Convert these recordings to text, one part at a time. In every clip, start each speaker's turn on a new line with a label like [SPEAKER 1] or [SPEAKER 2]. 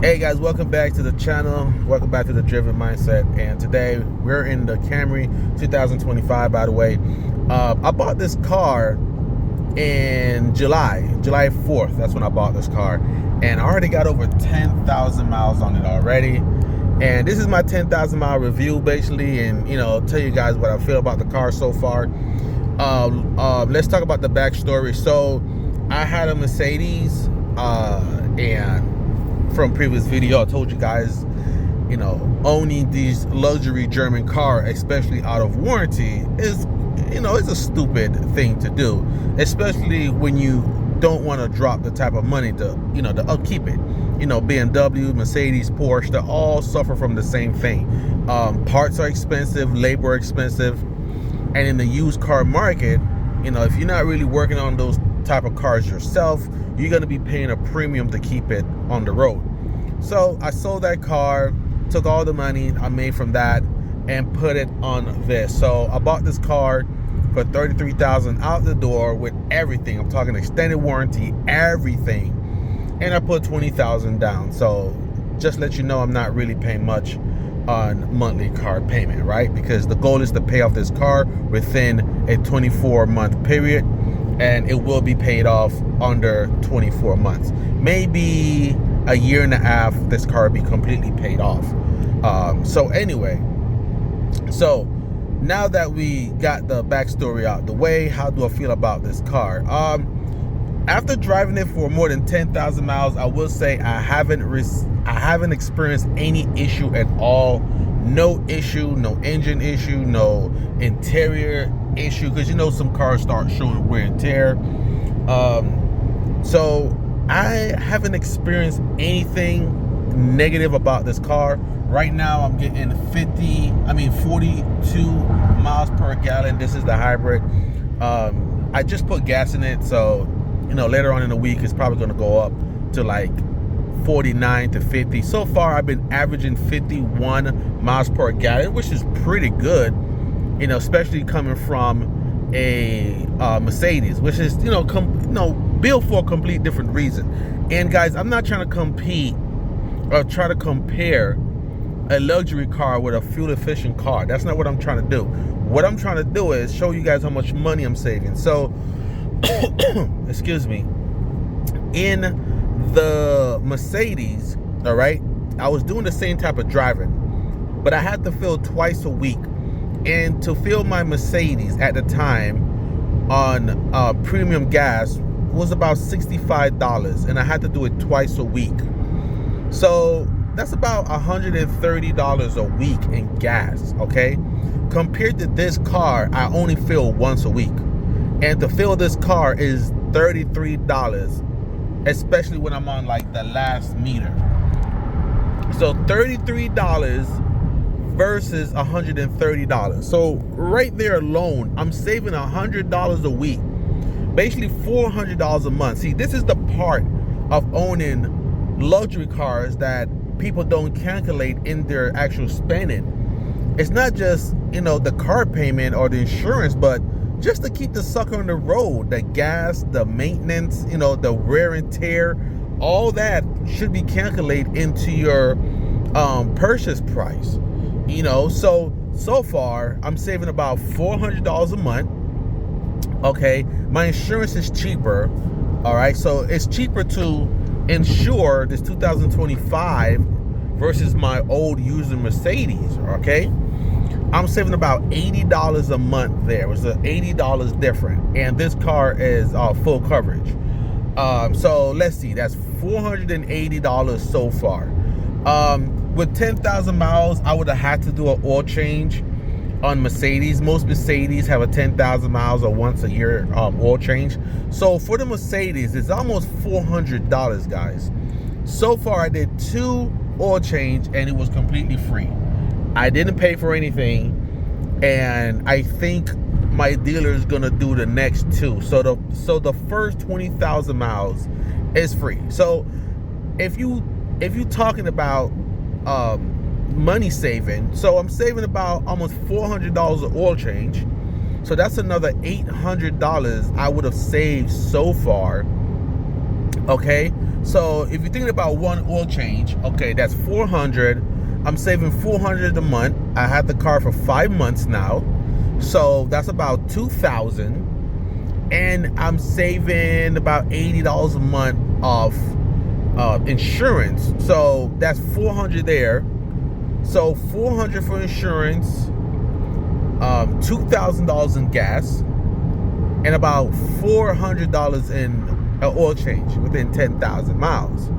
[SPEAKER 1] Hey guys, welcome back to the channel. Welcome back to the Driven Mindset. And today we're in the Camry 2025, by the way. I bought this car in July 4th. That's when I bought this car. And I already got over 10,000 miles on it already. And this is my 10,000 mile review basically, and tell you guys what I feel about the car so far. Let's talk about the backstory. So I had a Mercedes, and from previous video I told you guys, owning these luxury German car, especially out of warranty, is it's a stupid thing to do, especially when you don't want to drop the type of money to to upkeep it. BMW, Mercedes, Porsche, they all suffer from the same thing. Parts are expensive, labor expensive, and in the used car market, if you're not really working on those type of cars yourself, you're going to be paying a premium to keep it on the road. So I sold that car, took all the money I made from that and put it on this. So I bought this car for $33,000 out the door with everything. I'm talking extended warranty, everything. And I put $20,000 down. So just let you know, I'm not really paying much on monthly car payment, right? Because the goal is to pay off this car within a 24-month period, and it will be paid off under 24 months. Maybe a year and a half, this car will be completely paid off. So anyway, so now that we got the backstory out the way, how do I feel about this car? After driving it for more than 10,000 miles, I will say I haven't experienced any issue at all. No issue, no engine issue, no interior issue, because some cars start showing wear and tear. So I haven't experienced anything negative about this car. Right now I'm getting 42 miles per gallon. This is the hybrid. I just put gas in it, so later on in the week it's probably going to go up to like 49 to 50. So far I've been averaging 51 miles per gallon, which is pretty good, especially coming from a Mercedes, which is built for a complete different reason. And guys, I'm not trying to compete or try to compare a luxury car with a fuel efficient car. That's not what I'm trying to do. What I'm trying to do is show you guys how much money I'm saving. So excuse me, in the Mercedes, all right, I was doing the same type of driving, but I had to fill twice a week. And to fill my Mercedes at the time on premium gas was about $65, and I had to do it twice a week. So that's about $130 a week in gas, okay? Compared to this car, I only fill once a week. And to fill this car is $33, especially when I'm on like the last meter. So $33 versus $130. So right there alone, I'm saving $100 a week, basically $400 a month. See, this is the part of owning luxury cars that people don't calculate in their actual spending. It's not just the car payment or the insurance, but just to keep the sucker on the road, the gas, the maintenance, the wear and tear, all that should be calculated into your purchase price. So far I'm saving about $400 a month. Okay, my insurance is cheaper. All right, so it's cheaper to insure this 2025 versus my old used Mercedes. Okay, I'm saving about $80 a month there. It was $80 different, and this car is full coverage. So let's see, that's $480 so far. With 10,000 miles, I would have had to do an oil change on Mercedes. Most Mercedes have a 10,000 miles or once a year oil change. So for the Mercedes, it's almost $400, guys. So far I did 2 oil change and it was completely free. I didn't pay for anything, and I think my dealer is gonna do the next 2. So the first 20,000 miles is free. So if you talking about money saving, so I'm saving about almost $400 of oil change. So that's another $800 I would have saved so far. Okay, So if you're thinking about one oil change, okay, that's $400. I'm saving $400 a month. I had the car for 5 months now, so that's about $2,000, and I'm saving about $80 a month off insurance. So that's $400 there. So $400 for insurance, $2,000 in gas, and about $400 in oil change within 10,000 miles.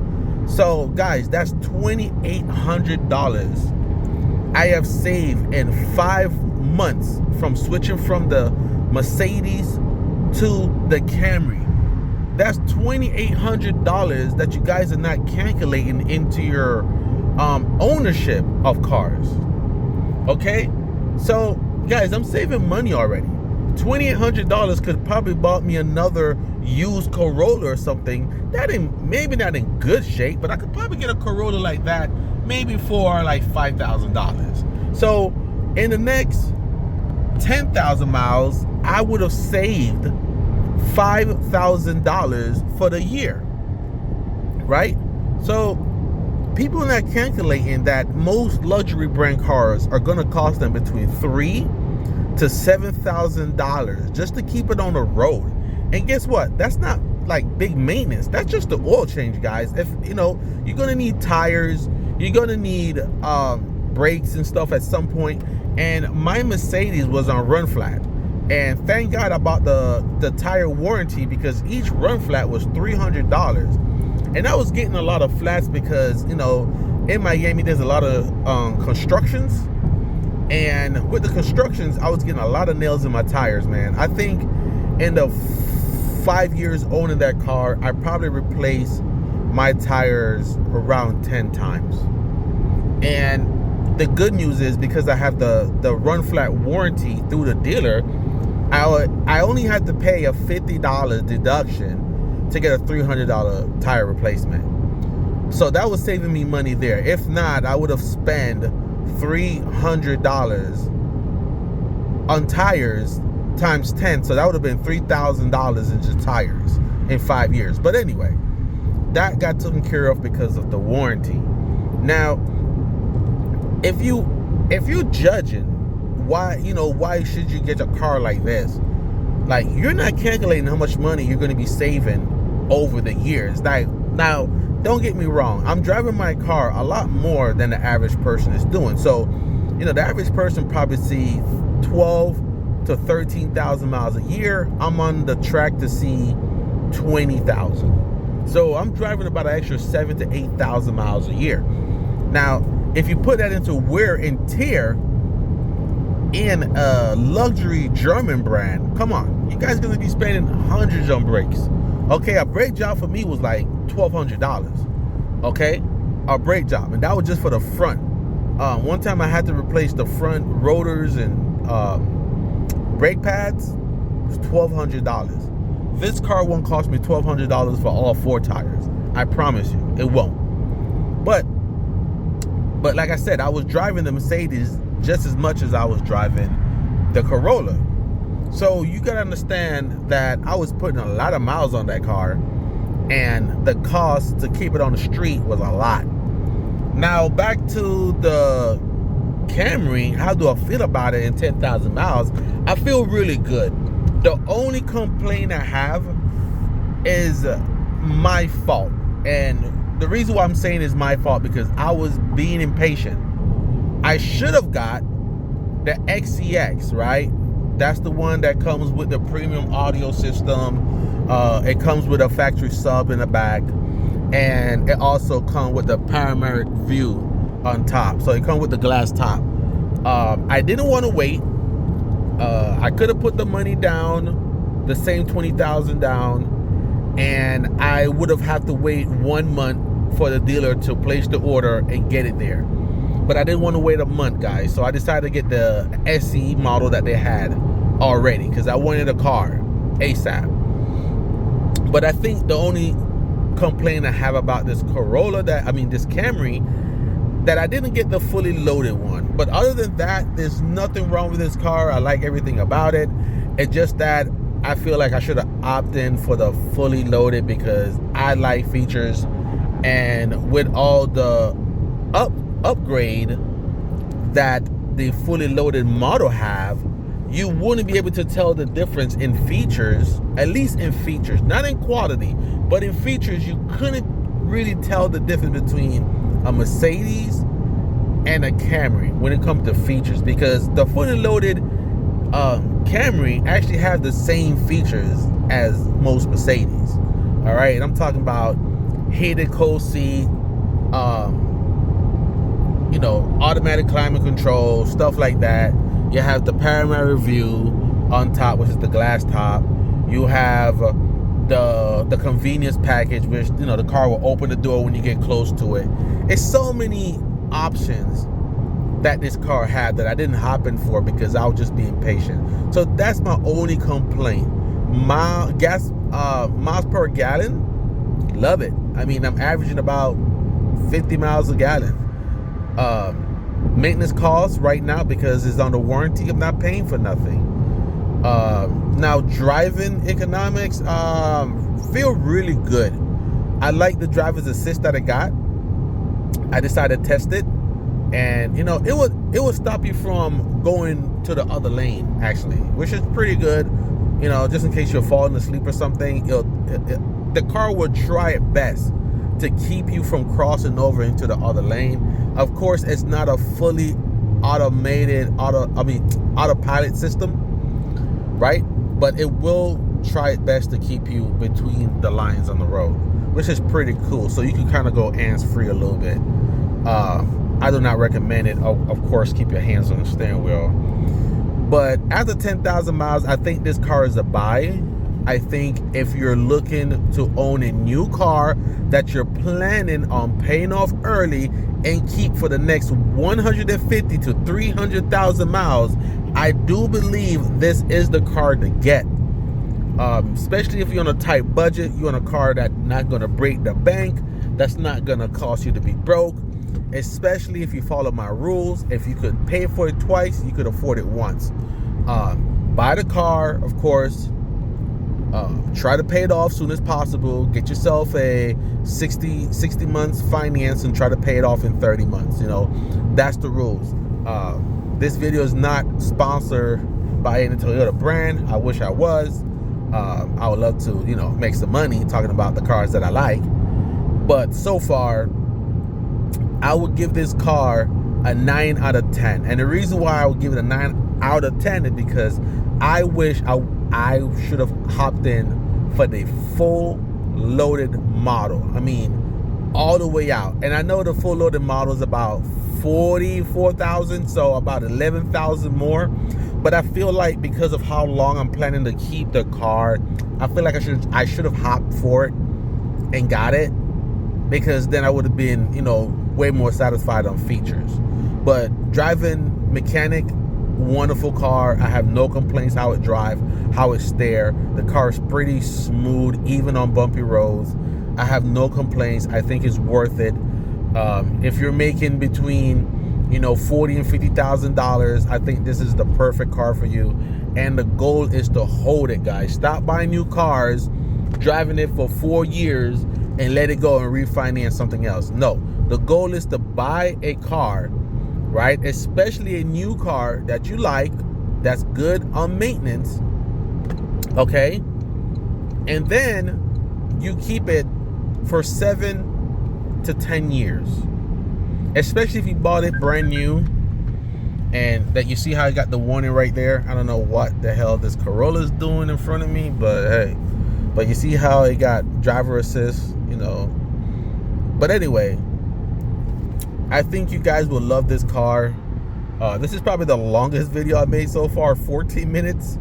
[SPEAKER 1] So guys, that's $2,800 I have saved in 5 months from switching from the Mercedes to the Camry. That's $2,800 that you guys are not calculating into your ownership of cars. Okay, so guys, I'm saving money already. $2,800 could probably bought me another used Corolla or something that maybe not in good shape, but I could probably get a Corolla like that maybe for like $5,000. So in the next 10,000 miles, I would have saved $5,000 for the year, right? So people are not calculating that most luxury brand cars are going to cost them between $3,000 to $7,000 just to keep it on the road. And guess what? That's not like big maintenance. That's just the oil change, guys. If you know, you're gonna need tires, you're gonna need brakes and stuff at some point. And my Mercedes was on run flat, and thank God I bought the tire warranty, because each run flat was $300. And I was getting a lot of flats because, you know, in Miami there's a lot of constructions. And with the constructions, I was getting a lot of nails in my tires, man. I think in the 5 years owning that car, I probably replaced my tires around 10 times. And the good news is, because I have the run flat warranty through the dealer, I only had to pay a $50 deduction to get a $300 tire replacement. So that was saving me money there. If not, I would have spent $300 on tires times 10. So that would have been $3,000 in just tires in 5 years. But anyway, that got taken care of because of the warranty. Now, if you're judging why should you get a car like this, like, you're not calculating how much money you're going to be saving over the years. Like, now, don't get me wrong, I'm driving my car a lot more than the average person is doing. So, you know, the average person probably sees 12 to 13,000 miles a year. I'm on the track to see 20,000. So I'm driving about an extra 7,000 to 8,000 miles a year. Now, if you put that into wear and tear in a luxury German brand, come on, you guys gonna be spending hundreds on brakes. Okay, a brake job for me was like $1,200. Okay, a brake job, and that was just for the front. One time I had to replace the front rotors and brake pads. It was $1,200. This car won't cost me $1,200 for all 4 tires. I promise you, it won't. But like I said, I was driving the Mercedes just as much as I was driving the Corolla. So you gotta understand that I was putting a lot of miles on that car, and the cost to keep it on the street was a lot. Now back to the Camry, how do I feel about it in 10,000 miles? I feel really good. The only complaint I have is my fault. And the reason why I'm saying it's my fault, because I was being impatient. I should have got the XCX, right? That's the one that comes with the premium audio system. It comes with a factory sub in the back, and it also comes with the panoramic view on top. So it comes with the glass top. I didn't want to wait. I could have put the money down, the same 20,000 down, and I would have had to wait 1 month for the dealer to place the order and get it there. But I didn't want to wait a month, guys. So I decided to get the SE model that they had already, because I wanted a car ASAP. But I think the only complaint I have about this Corolla, this Camry, that I didn't get the fully loaded one. But other than that, there's nothing wrong with this car. I like everything about it. It's just that I feel like I should have opted in for the fully loaded, because I like features And with all the upgrade that the fully loaded model have, you wouldn't be able to tell the difference in features, at least in features, not in quality, but in features. You couldn't really tell the difference between a Mercedes and a Camry when it comes to features, because the fully loaded Camry actually have the same features as most Mercedes. All right, and I'm talking about heated cold seat, you know, automatic climate control, stuff like that. You have the panoramic view on top, which is the glass top. You have the convenience package, which, you know, the car will open the door when you get close to it. It's so many options that this car had that I didn't hop in for because I was just being patient. So that's my only complaint. Miles per gallon, love it. I mean, I'm averaging about 50 miles a gallon. Maintenance costs right now, because it's under warranty, I'm not paying for nothing. Now driving economics, feel really good. I like the driver's assist that I got. I decided to test it, and you know, it would stop you from going to the other lane, actually, which is pretty good. You know, just in case you're falling asleep or something, the car will try its best to keep you from crossing over into the other lane. Of course, it's not a fully automated autopilot system, right? But it will try its best to keep you between the lines on the road, which is pretty cool. So you can kind of go hands-free a little bit. I do not recommend it. Of course, keep your hands on the steering wheel. But after 10,000 miles, I think this car is a buy. I think if you're looking to own a new car that you're planning on paying off early and keep for the next 150 to 300,000 miles, I do believe this is the car to get. Especially if you're on a tight budget, you're on a car that's not going to break the bank, that's not going to cause you to be broke. Especially if you follow my rules. If you could pay for it twice, you could afford it once. Buy the car, of course. Try to pay it off soon as possible. Get yourself a 60 months finance and try to pay it off in 30 months. You know, that's the rules. This video is not sponsored by any Toyota brand. I wish I was. I would love to, you know, make some money talking about the cars that I like. But so far, I would give this car a 9 out of 10. And the reason why I would give it a 9 out of 10 is because I wish I should have hopped in for the full loaded model. I mean, all the way out. And I know the full loaded model is about 44,000, so about 11,000 more. But I feel like because of how long I'm planning to keep the car, I feel like I should have hopped for it and got it, because then I would have been, you know, way more satisfied on features. But driving mechanic, wonderful car. I have no complaints how it drives, how it steer. The car is pretty smooth, even on bumpy roads. I have no complaints. I think it's worth it. If you're making between, you know, $40,000 and $50,000, I think this is the perfect car for you. And the goal is to hold it, guys. Stop buying new cars, driving it for 4 years, and let it go and refinance something else. No, the goal is to buy a car, right? Especially a new car that you like, that's good on maintenance, okay? And then you keep it for 7 to 10 years. Especially if you bought it brand new, and that you see how I got the warning right there. I don't know what the hell this Corolla's doing in front of me, but hey. But you see how it got driver assist, you know. But anyway, I think you guys will love this car. This is probably the longest video I made so far, 14 minutes.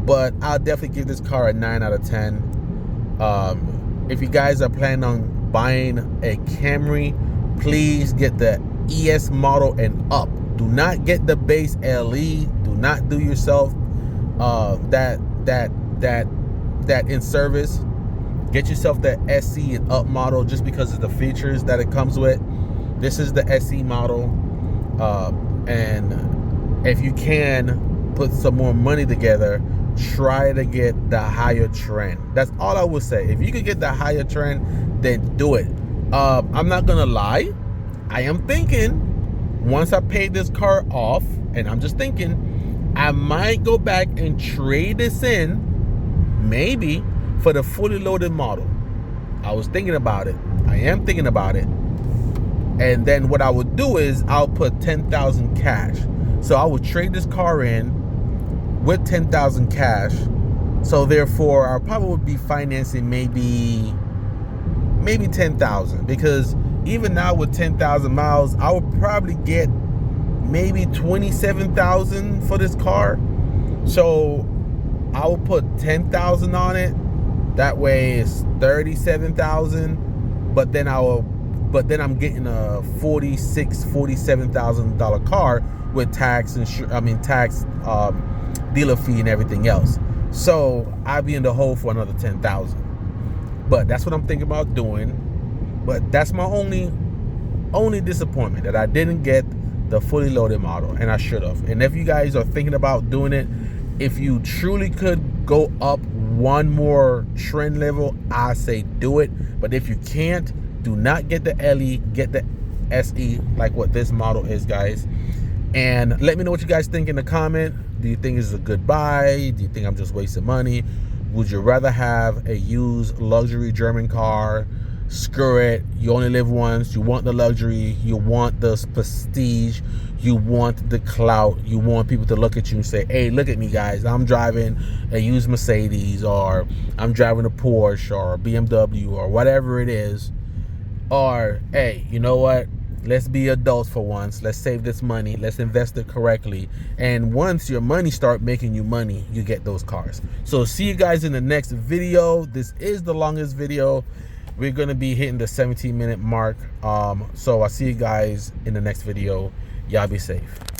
[SPEAKER 1] But I'll definitely give this car a 9 out of 10. If you guys are planning on buying a Camry, please get the ES model and up. Do not get the base LE. Do not do yourself that in service. Get yourself the SE and up model just because of the features that it comes with. This is the SE model, and if you can put some more money together, try to get the higher trend. That's all I would say. If you could get the higher trend, then do it. I'm not gonna lie, I am thinking once I pay this car off, and I'm just thinking I might go back and trade this in, maybe, for the fully loaded model. I was thinking about it. I am thinking about it. And then what I would do is I'll put 10,000 cash. So I would trade this car in with 10,000 cash. So therefore, I probably would be financing maybe 10,000, because even now with 10,000 miles, I would probably get maybe 27,000 for this car. So I will put 10,000 on it. That way it's 37,000. But then I'm getting a $47,000 car with tax and dealer fee and everything else. So I'll be in the hole for another 10,000. But that's what I'm thinking about doing. But that's my only disappointment, that I didn't get the fully loaded model, and I should have. And if you guys are thinking about doing it, if you truly could go up one more trend level, I say do it. But if you can't, do not get the LE, get the SE, like what this model is, guys. And let me know what you guys think in the comment. Do you think it's a good buy? Do you think I'm just wasting money? Would you rather have a used luxury German car? Screw it. You only live once. You want the luxury. You want the prestige. You want the clout. You want people to look at you and say, hey, look at me, guys. I'm driving a used Mercedes, or I'm driving a Porsche or a BMW or whatever it is. Or, hey, you know what? Let's be adults for once. Let's save this money. Let's invest it correctly. And once your money start making you money, you get those cars. So see you guys in the next video. This is the longest video. We're going to be hitting the 17-minute mark. So I'll see you guys in the next video. Y'all be safe.